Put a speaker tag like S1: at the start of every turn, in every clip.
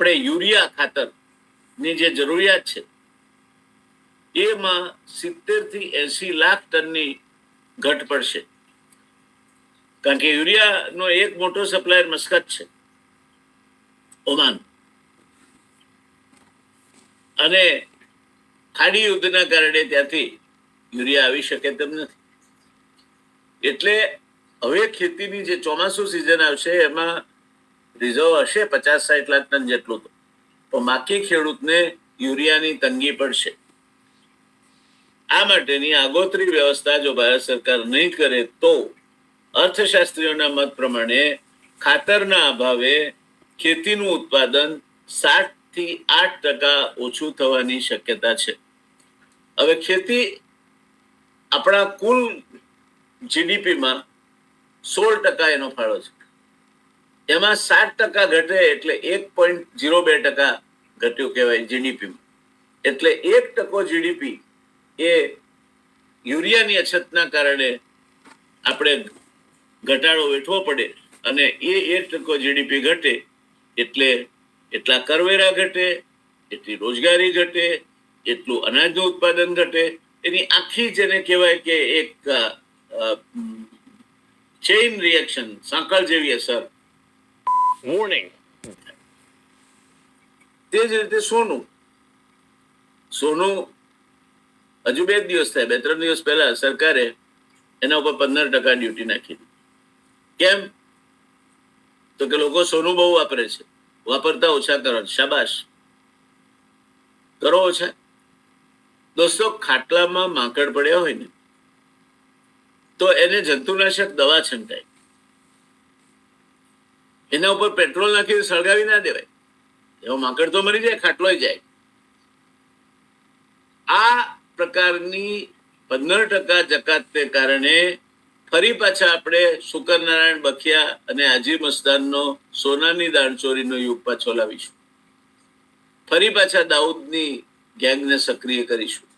S1: આપણે યુરિયા ખાતરની જે જરૂરિયાત છે એમાં 70 થી 80 લાખ ટનની ઘટ પડશે, કારણ કે યુરિયાનો એક મોટો સપ્લાયર મસ્કત છે, ઓમાન, અને ખાડી યુદ્ધના કારણે ત્યાંથી યુરિયા આવી શકે તેમ નથી. એટલે હવે ખેતીની જે ચોમાસુ સિઝન આવશે એમાં રિઝર્વ હશે 50-60 લાખ ટન જેટલું, તો બાકી ખેડૂતને યુરિયાની તંગી પડશે. આ માટેની આગોતરી વ્યવસ્થા જો ભારત સરકાર નહીં કરે તો અર્થશાસ્ત્રીઓના મત પ્રમાણે ખાતરના અભાવે ખેતીનું ઉત્પાદન 7 થી 8% ઓછું થવાની શક્યતા છે. હવે ખેતી આપણા કુલ જીડીપીમાં 16% એનો ફાળો છે. એમાં 7% ઘટે એટલે 1.02% ઘટ્યું કહેવાય જીડીપીમાં. એટલે 1% જીડીપી એ યુરિયાની અછતના કારણે આપણે ઘટાડો વેઠવો પડે, અને એ 1% જીડીપી ઘટે એટલે એટલા કરવેરા ઘટે, એટલી રોજગારી ઘટે, એટલું અનાજનું ઉત્પાદન ઘટે. એની આખી જેને કહેવાય કે એક ચેઇન રિએક્શન, સાંકળ જેવી અસર.
S2: વોર્નિંગ.
S1: તે જ રીતે સોનું હજુ 2 દિવસ થયા, 2-3 દિવસ પહેલા સરકારે એના ઉપર 15% ડ્યુટી નાખી. કેમ? તો કે લોકો સોનું બહુ વાપરે છે, વાપરતા ઓછા કરો. શાબાશ, કરો ઓછા. દોસ્તો, ખાટલામાં માંકડ પડ્યા હોય ને તો એને જંતુનાશક દવા છંટાય, એના ઉપર પેટ્રોલ નાખી સળગાવી ના દેવાય. એવો માંકડ તો મરી જાય, ખાટલોય જાય. આ પ્રકારની 15% જકાતને કારણે ફરી પાછા આપણે શુકરનારાયણ બખિયા અને હાજી મસ્તાનનો સોનાની દાણચોરીનો યુગ પાછો લાવીશું. ફરી પાછા દાઉદની ગેંગને સક્રિય કરીશું.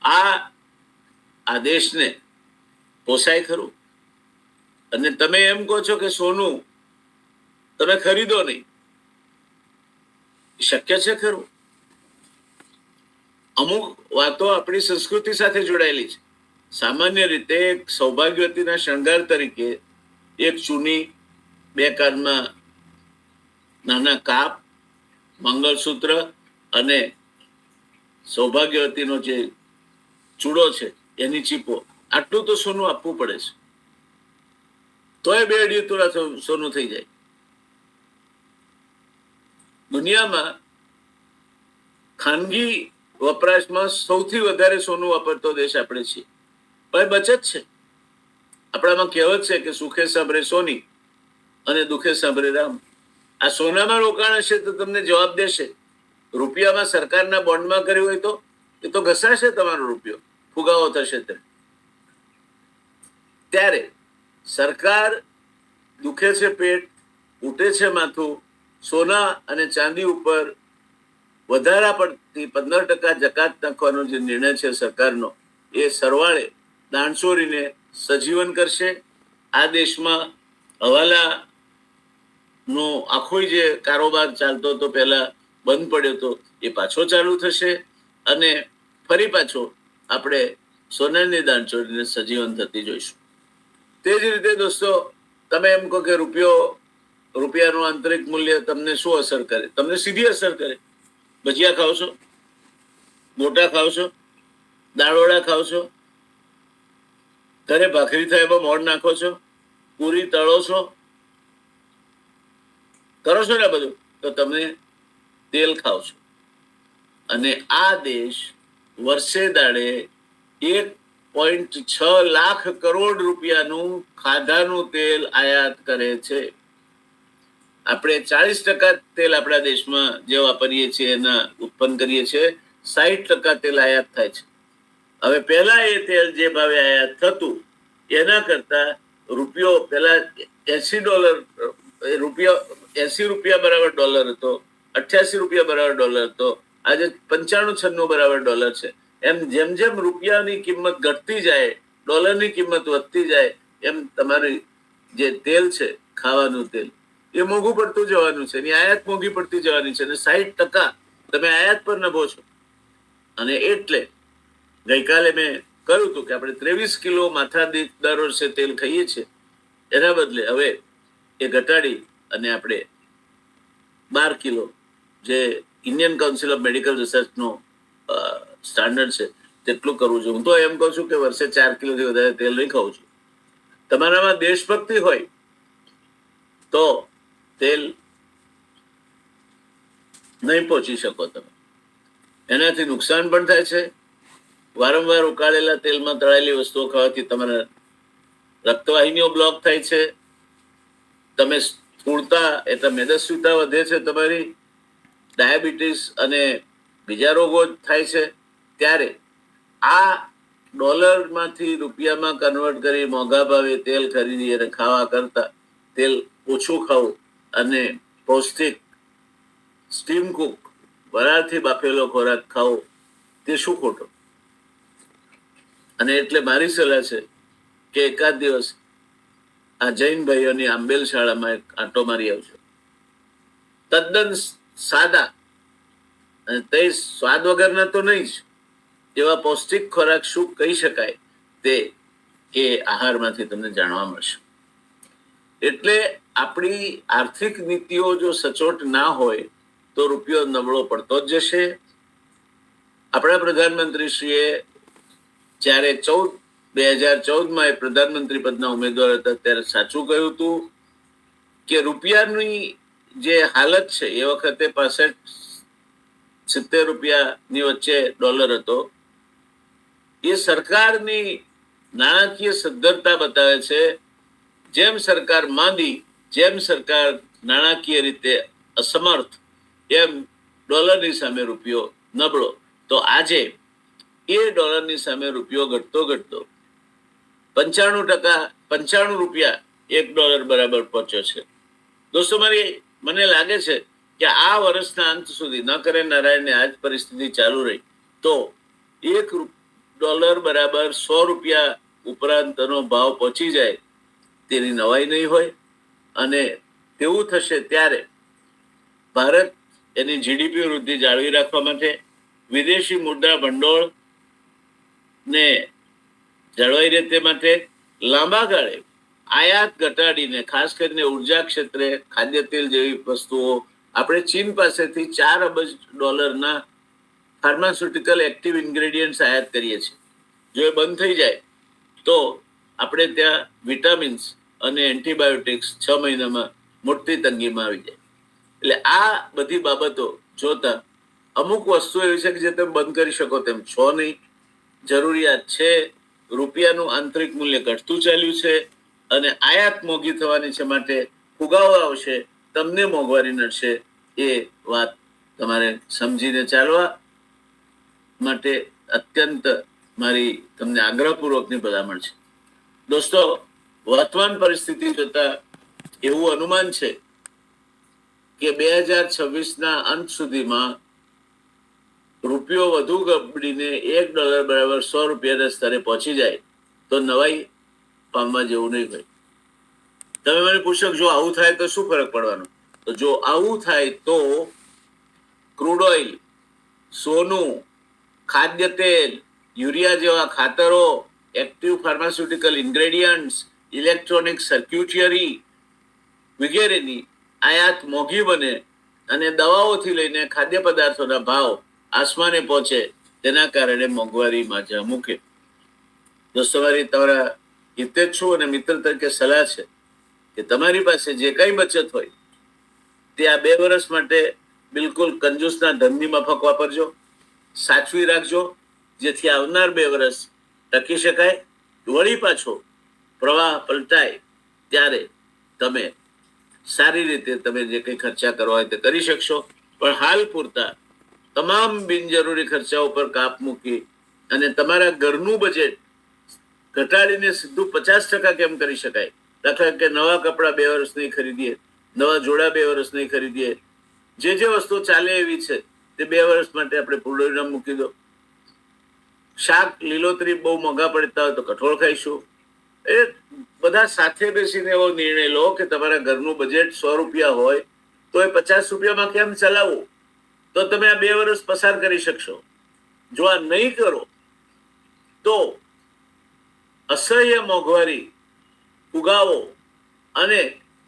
S1: આ દેશને પોસાય ખરું? અને તમે એમ કહો છો કે સોનું તમે ખરીદો નહીં, શક્ય છે ખરું? અમુક વાતો આપણી સંસ્કૃતિ સાથે જોડાયેલી છે. સામાન્ય રીતે સૌભાગ્યવતીના શણગાર તરીકે એક ચૂની, 2 કાનમાં નાના કાપ, મંગળસૂત્ર અને સૌભાગ્યવતીનો જે ચૂડો છે એની ચીપો, આટલું તો સોનું આપવું પડે છે. તોય 2-2.5 તોલા સોનું થઈ જાય. દુનિયામાં ખાનગી વપરાશમાં સૌથી વધારે સોનું વાપરતો દેશ આપણે છીએ. પણ બચત છે. આપણામાં કહેવત છે કે સુખે સાંભળે સોની અને દુઃખે સાંભળે રામ. આ સોનામાં રોકાણ હશે તો તમને જવાબ દેશે. રૂપિયામાં, સરકારના બોન્ડમાં કર્યું હોય તો એ તો ઘસાશે તમારો રૂપિયો, ફુગાવો થશે. ત્યારે સરકાર દુખે છે પેટ, ઉઠે છે માથું, સોના અને ચાંદી ઉપર વધારા પડતી 15% જકાત નાખવાનો જે નિર્ણય છે સરકારનો, એ સરવાળે દાણચોરીને સજીવન કરશે. આ દેશમાં હવાલાનો આખો જે કારોબાર ચાલતો હતો, પહેલા બંધ પડ્યો હતો, એ પાછો ચાલુ થશે. અને ફરી પાછો આપણે સોનાની દાણચોરીને સજીવન થતી જોઈશું. તે જ રીતે દોસ્તો, તમે એમ કહો કે રૂપિયાનું આંતરિક મૂલ્ય તમને શું અસર કરે? તમને સીધી અસર કરે. ભજીયા ખાવ છો, ગોટા ખાવ છો, દાળવડા ખાવ છો, ઘરે ભાખરી થાય એમાં મોણ નાખો છો, પૂરી તળો છો, કરો છો ને બધું, તો તમે તેલ ખાવ છો. અને આ દેશ વર્ષે દાડે 1.6 લાખ કરોડ રૂપિયાનું ખાધાનું તેલ આયાત કરે છે. આપણે 40% તેલ આપણા દેશમાં જે વાપરીએ છીએ એના ઉત્પન્ન કરીએ છીએ, 60% તેલ આયાત થાય છે. હવે પહેલા એ તેલ જે ભાવે આયાત થતું એના કરતા રૂપિયો પહેલા $80 બરાબર ડોલર હતો, $88 બરાબર ડોલર હતો, આજે 95-96 બરાબર ડોલર છે. એમ જેમ જેમ રૂપિયાની કિંમત ઘટતી જાય, ડોલરની કિંમત વધતી જાય, એમ તમારી જે તેલ છે, ખાવાનું તેલ, એ એ મોંઘું પડતું જવાનું છે, એની આયાત મોંઘી પડતી જવાની છે, અને 60% તમે આયાત પર નભો છો. અને એટલે ગઈકાલે મેં કહ્યું હતું કે આપણે 23 કિલો માથા દીઠ દર વર્ષે તેલ ખાઈએ છીએ, એના બદલે હવે એ ઘટાડી અને આપણે 12 કિલો, જે ઇન્ડિયન કાઉન્સિલ ઓફ મેડિકલ રિસર્ચનો સ્ટાન્ડર્ડ છે, તેટલું કરવું જોઈએ. હું તો એમ કહું છું કે વર્ષે 4 કિલોથી વધારે તેલ નહીં ખાવું છું. તમારામાં દેશભક્તિ હોય તો તેલ નહીં પહોંચી શકો તમે. એનાથી નુકસાન પણ થાય છે. વારંવાર ઉકાળેલા તેલમાં તળેલી વસ્તુઓ ખાવાથી તમારા રક્તવાહિનીઓ બ્લોક થાય છે, તમે સ્થૂળતા એટલે મેદસ્વીતા વધે છે, તમારી ડાયાબિટીસ અને બીજા રોગો થાય છે. ત્યારે આ ડોલરમાંથી રૂપિયામાં કન્વર્ટ કરી મોંઘા ભાવે તેલ ખરીદી અને ખાવા કરતા તેલ ઓછું ખાવું અને પૌષ્ટિક સ્ટીમ કુક વરાળથી બાફેલો ખોરાક ખાવો, તે શું ખોટો? અને એટલે મારી સલાહ છે કે એકાદ દિવસ આ જૈન ભાઈઓની આંબેલ શાળામાં એક આંટો મારી આવજો. તદ્દન સાદા અને તે સ્વાદ વગરના તો નહીં જ, એવા પૌષ્ટિક ખોરાક શું કહી શકાય તે એ આહારમાંથી તમને જાણવા મળશે. એટલે આપણી આર્થિક નીતિઓ જો સચોટ ના હોય તો રૂપિયો નબળો પડતો જ જશે. આપણા પ્રધાનમંત્રીશ્રીએ જ્યારે 2014માં એ પ્રધાનમંત્રી પદના ઉમેદવાર હતા ત્યારે સાચું કહ્યું હતું કે રૂપિયાની જે હાલત છે એ વખતે 65-70 રૂપિયાની વચ્ચે ડોલર હતો. એ સરકારની નાણાકીય સદ્ધરતા બતાવે છે. જેમ સરકાર માંદી, જેમ સરકાર નાણાકીય રીતે અસમર્થ, એમ ડોલરની સામે રૂપિયો નબળો. તો આજે એ ડોલરની સામે રૂપિયો ઘટતો 95 રૂપિયા $1 બરાબર પહોંચ્યો છે. દોસ્તો, મને લાગે છે કે આ વર્ષના અંત સુધી ન કરે નારાયણને આ જ પરિસ્થિતિ ચાલુ રહી તો $1 બરાબર 100 રૂપિયા ઉપરાંતનો ભાવ પહોંચી જાય તેની નવાઈ નહીં હોય. અને તેવું થશે ત્યારે ભારત એની જીડીપી વૃદ્ધિ જાળવી રાખવા માટે વિદેશી મુદ્રા ભંડોળ ને જળવાઈ રહે તે માટે લાંબા ગાળે આયાત ઘટાડીને, ખાસ કરીને ઉર્જા ક્ષેત્રે ખાદ્ય તેલ જેવી વસ્તુઓ આપણે ચીન પાસેથી $4 અબજ ફાર્માસ્યુટિકલ એક્ટિવ ઇન્ગ્રેડિયન્ટ્સ આયાત કરીએ છીએ. જો એ બંધ થઈ જાય તો આપણે ત્યાં વિટામિન્સ અને એન્ટીબાયોટિક્સ 6 મહિનામાં મોટી તંગીમાં આવી જાય. એટલે આ બધી બાબતો જોતા અમુક વસ્તુ એવી છે કે જે તમે બંધ કરી શકો તેમ છો નહીં. જરૂરિયાત છે. રૂપિયાનું આંતરિક મૂલ્ય ઘટતું ચાલ્યું છે અને આયાત મોંઘી થવાની છે, માટે ફુગાવો આવશે, તમને મોંઘવારી નડશે. એ વાત તમારે સમજીને ચાલવા માટે અત્યંત મારી તમને આગ્રહપૂર્વકની ભલામણ છે. દોસ્તો, વર્તમાન પરિસ્થિતિ જોતા એવું અનુમાન છે કે 2026ના અંત સુધીમાં રૂપિયો વધુ ગબડીને $1 બરાબર 100 રૂપિયાના સ્તરે પહોંચી જાય તો નવાઈ પામવા જેવું નહીં હોય. તમે મને પૂછો જો આવું થાય તો શું ફરક પડવાનો? તો જો આવું થાય તો ક્રૂડ ઓઇલ, સોનું, ખાદ્ય તેલ, યુરિયા જેવા ખાતરો, એક્ટિવ ફાર્માસ્યુટિકલ ઇન્ગ્રેડિયન્ટ્સ, ઇલેક્ટ્રોનિક સર્ક્યુટરી વગેરેની આયાત મોંઘી બને અને દવાઓથી લઈને ખાદ્ય પદાર્થોના ભાવ આસમાને પહોંચે, તેના કારણે મોંઘવારી માજા મૂકે. દોસ્તો, મારી તમારા હિતેજ છું અને મિત્ર તરીકે સલાહ છે કે તમારી પાસે જે કઈ બચત હોય તે આ 2 વર્ષ માટે બિલકુલ કંજૂસના ધનની માફક વાપરજો, સાચવી રાખજો, જેથી આવનાર 2 વર્ષ ટકી શકાય. વળી પાછો પ્રવાહ પલટાય ત્યારે તમે સારી રીતે તમે જે કંઈ ખર્ચા કરવા હોય તે કરી શકશો. પણ હાલ પૂરતા તમામ બિનજરૂરી ખર્ચાઓ પર કાપ મૂકી અને તમારા ઘરનું બજેટ ઘટાડીને સીધું 50% કેમ કરી શકાય? દાખલા કે નવા કપડાં 2 વર્ષ નહીં ખરીદીએ, નવા જોડા 2 વર્ષ નહીં ખરીદીએ, જે વસ્તુ ચાલે એવી છે તે 2 વર્ષ માટે આપણે પૂર્ણવિરામ મૂકી દો. શાક લીલોતરી બહુ મોંઘા પડતા હોય તો કઠોળ ખાઈશું, એ બધા સાથે બેસીને એવો નિર્ણય લો કે તમારા ઘરનું બજેટ 100 રૂપિયા હોય તો એ 50 રૂપિયામાં કેમ ચલાવવું, તો તમે આ 2 વર્ષ પસાર કરી શકશો. જો આ નહીં કરો તો અસહ્ય મોંઘવારી, ફુગાવો અને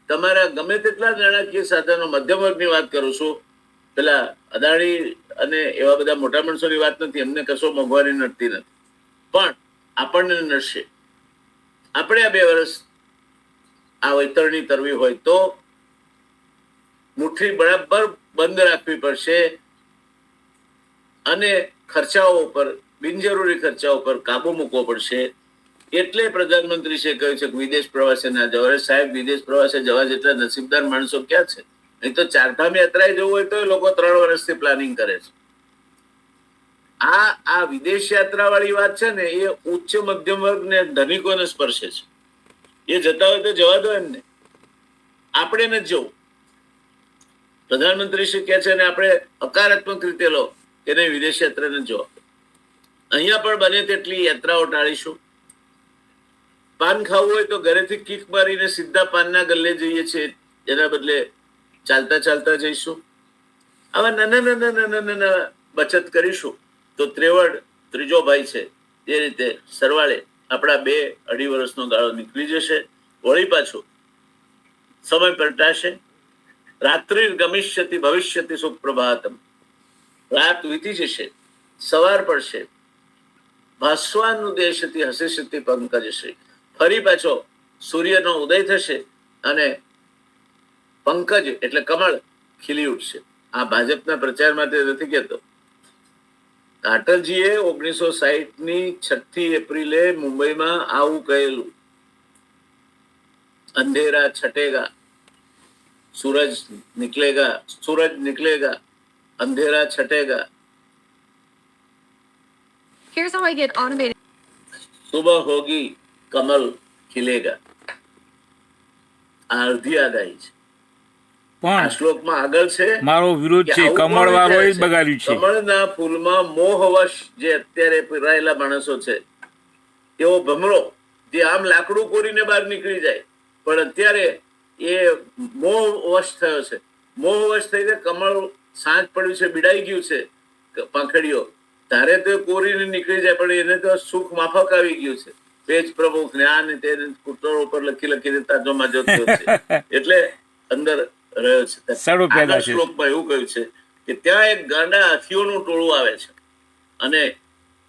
S1: તમારા ગમે તેટલા નાણાકીય સાધનો, મધ્યમ વર્ગની વાત કરું છું, પેલા અદાણી અને એવા બધા મોટા માણસોની વાત નથી, એમને કશો મોંઘવારી નડતી નથી, પણ આપણને નડશે. આપણે આ 2 વર્ષ આ વૈતરણી કરવી હોય તો મુઠ્ઠી બરાબર બંધ રાખવી પડશે અને ખર્ચાઓ ઉપર, બિનજરૂરી ખર્ચાઓ પર કાબુ મૂકવો પડશે. એટલે પ્રધાનમંત્રીશ્રીએ કહ્યું છે કે વિદેશ પ્રવાસે ના જવા. અરે સાહેબ, વિદેશ પ્રવાસે જવા જેટલા નસીબદાર માણસો ક્યાં છે? નહીં તો ચારધામ યાત્રાએ જવું હોય તો એ લોકો 3 વર્ષથી પ્લાનિંગ કરે છે. આ વિદેશ યાત્રા વાળી વાત છે ને, એ ઉચ્ચ મધ્યમ વર્ગ ને ધનિકોને સ્પર્શે છે. એ જતા હોય તો જવા દો એમને, આપણે નથી જવું. પ્રધાનમંત્રી શ્રી કહે છે અને આપણે હકારાત્મક રીતે લો કે નહીં, વિદેશ યાત્રા નથી જવા. અહીંયા પણ બને તેટલી યાત્રાઓ ટાળીશું. પાન ખાવું હોય તો ઘરેથી કિક મારીને સીધા પાનના ગલ્લે જઈએ છીએ, એના બદલે ચાલતા ચાલતા જઈશું. આવા નાના બચત કરીશું તો ત્રેવડ ત્રીજો ભાઈ છે એ રીતે સરવાળે આપણા 2-2.5 વર્ષનો ગાળો નીકળી જશે. વળી પાછું સમય પલટાશે. રાત્રિ ગમિષ્યતિ ભવિષ્યતિ સુપ્રભાતમ. રાત વીતી જશે, સવાર પડશે. ભાસ્વાનુદેશતિ હસિષ્યતિ પંકજશ્રી. ફરી પાછો સૂર્યનો ઉદય થશે અને પંકજ એટલે કમળ ખીલી ઉઠશે. આ ભાજપના પ્રચાર માટે નથી કહેતો. અટલજીએ 1960ની 6 એપ્રિલે મુંબઈમાં આવું કહેલું, અંધેરા છટેગા, सूरज निकलेगा, अंधेरा छटेगा.
S3: Here's how I get automated.
S1: सुबह होगी, कमल खिलेगा. આ અડધી આગાહી છે. આ
S4: પણ
S1: શ્લોકમાં આગળ છે
S4: મારો વિરોધ છે, કમળ વાળો જ બગાડ્યું છે.
S1: કમળના ફૂલમાં મોહવશ જે અત્યારે પીરાયેલા માણસો છે, એવો ભમરો જે આમ લાકડું કોરીને બહાર નીકળી જાય, પણ અત્યારે એ મોહવશ થયો છે. મોહવશ થઈને કમળ સાંજ પડ્યું છે, બીડાઈ ગયું છે પાંખડીઓ, તારે તો કોરીને નીકળી જાય, પણ એને તો સુખ માફક આવી ગયું છે. પેજ પ્રમુખ ને આ ને તે કુટરો ઉપર લખીને તાજો માજો થયો છે, એટલે અંદર રહ્યો છે. આગળ શ્લોકમાં એવું કહ્યું છે કે ત્યાં એક ગાંડા હાથીઓનું ટોળું આવે છે અને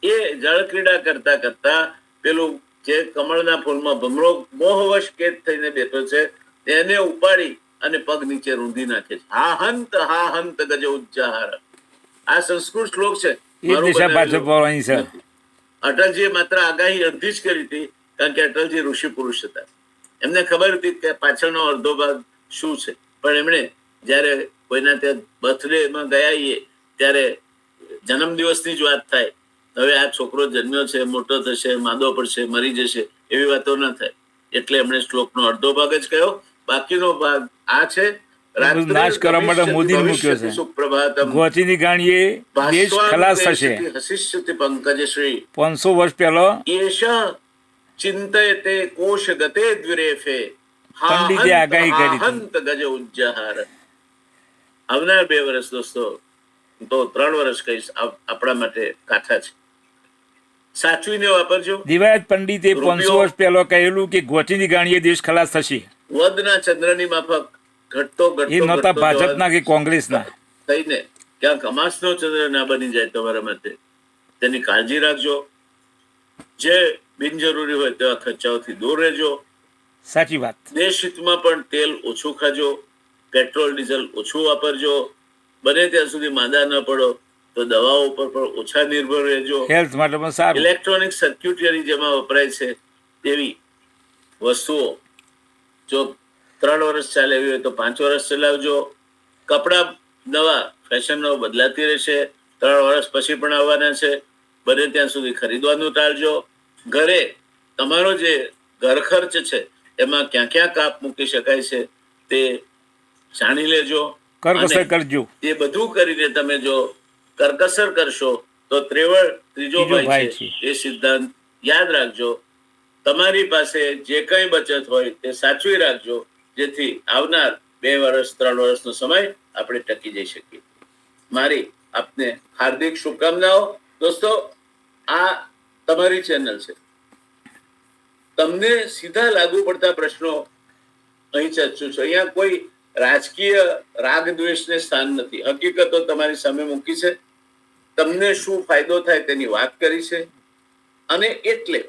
S1: એ જળ ક્રીડા કરતા કરતા પેલું જે કમળના ફૂલમાં ભમરો મોહવશ કેદ થઈને બેઠો છે એને ઉપાડી અને પગ નીચે રૂંધી નાખે છે. હા હંત ગજ ઉચ્ચાહાર. આ સંસ્કૃત શ્લોક છે. અટલજીએ માત્ર આગાહી અડધી જ કરી હતી, કારણ કે અટલજી ઋષિ પુરુષ હતા. એમને ખબર હતી કે પાછળનો અડધો ભાગ શું છે, પણ એમણે જયારે કોઈના ત્યાં બર્થડે માં ગયા ત્યારે જન્મદિવસની જ વાત થાય, હવે આ છોકરો જન્મ્યો છે, મોટો થશે, માંદો પડશે, મરી જશે, એવી વાતો ના થાય. એટલે એમણે શ્લોકનો અડધો ભાગ જ કહ્યો. બાકીનો ભાગ આ છે.
S4: નાશ કરવા માટે મોદી મૂક્યો છે.
S1: સુપ્રભાતમ
S4: ગોચીની ગાણીએ દેશ ખલાસ થશે.
S1: હસિષ્યતિ પંકજશ્રી.
S4: 500 વર્ષ પહેલો
S1: એષ ચિંતયતે કોશ ગતે દ્વિરેફે.
S4: પંડિતે આગાહી કરી હતી.
S1: હંત ગજ ઉજ્જહાર. આવનાર 2 વર્ષ દોસ્તો, તો 3 વર્ષ કહીશ, આપણા માટે કાઠા છે. સાચવીને વાપરજો.
S4: દિવાયત પંડિતે 500 વર્ષ પહેલો કહેલું કે ગોચીની ગાણીએ દેશ ખલાસ થશે.
S1: વદના ચંદ્રની માફક ઘટતો
S4: એ નહોતા ભાજપના કે કોંગ્રેસના
S1: થઈને ક્યાંક અમાસનો ચંદ્ર ના બની જાય તમારા માટે, તેની કાળજી રાખજો. જે બિનજરૂરી હોય તેવા ખર્ચાઓથી દૂર રહેજો.
S4: સાચી વાત.
S1: દેશ હિતમાં પણ તેલ ઓછું ખાજો, પેટ્રોલ ડીઝલ ઓછું વાપરજો. બને ત્યાં સુધી માંદા ન પડો તો દવાઓ ઉપર પણ ઓછા નિર્ભર રહેજો.
S4: હેલ્થ માટે પણ સારું.
S1: ઇલેક્ટ્રોનિક સર્ક્યુટરી જેમાં વપરાય છે તેવી વસ્તુઓ જો 3 વર્ષ ચાલે એવી હોય તો 5 વર્ષ ચલાવજો. કપડા નવા ફેશનનો બદલાતી રહેશે, 3 વર્ષ પછી પણ આવવાના છે. બને ત્યાં સુધી ખરીદવાનું ટાળજો. ઘરે તમારો જે ઘર ખર્ચ છે એમાં ક્યાં ક્યાં કાપ મૂકી શકાય છે તે જાણી લેજો.
S4: કરકસર કરજો.
S1: એ બધું કરીને તમે જો કરકસર કરશો તો ત્રેવડ ત્રીજો ભાઈ છે એ સિદ્ધાંત યાદ રાખજો. તમારી પાસે જે કંઈ બચત હોય તે સાચવી રાખજો, જેથી આવનાર 2 વર્ષ 3 વર્ષનો સમય આપણે ટકી જઈ શકીએ. મારી આપને હાર્દિક શુભકામનાઓ. દોસ્તો, આ તમારી ચેનલ છે. તમને સીધા લાગુ પડતા પ્રશ્નો અહીં ચર્ચું છું. અહીંયા કોઈ રાજકીય રાગ દ્વેષને સ્થાન નથી. હકીકતો તમારી સામે મૂકી છે. તમને શું ફાયદો થાય તેની વાત કરી છે. અને એટલે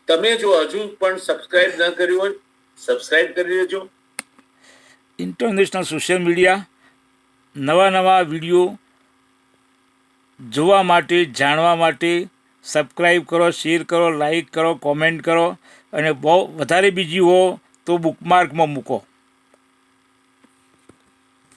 S1: તમે જો હજુ પણ સબસ્ક્રાઇબ ન કર્યું હોય, સબસ્ક્રાઇબ કરી લેજો.
S4: ઇન્ટરનેશનલ સોશિયલ મીડિયા નવા વિડીયો જોવા માટે, જાણવા માટે સબસ્ક્રાઈબ કરો, શેર કરો, લાઈક કરો, કોમેન્ટ કરો, અને બહુ વધારે બીજી હો તો બુકમાર્કમાં મૂકો.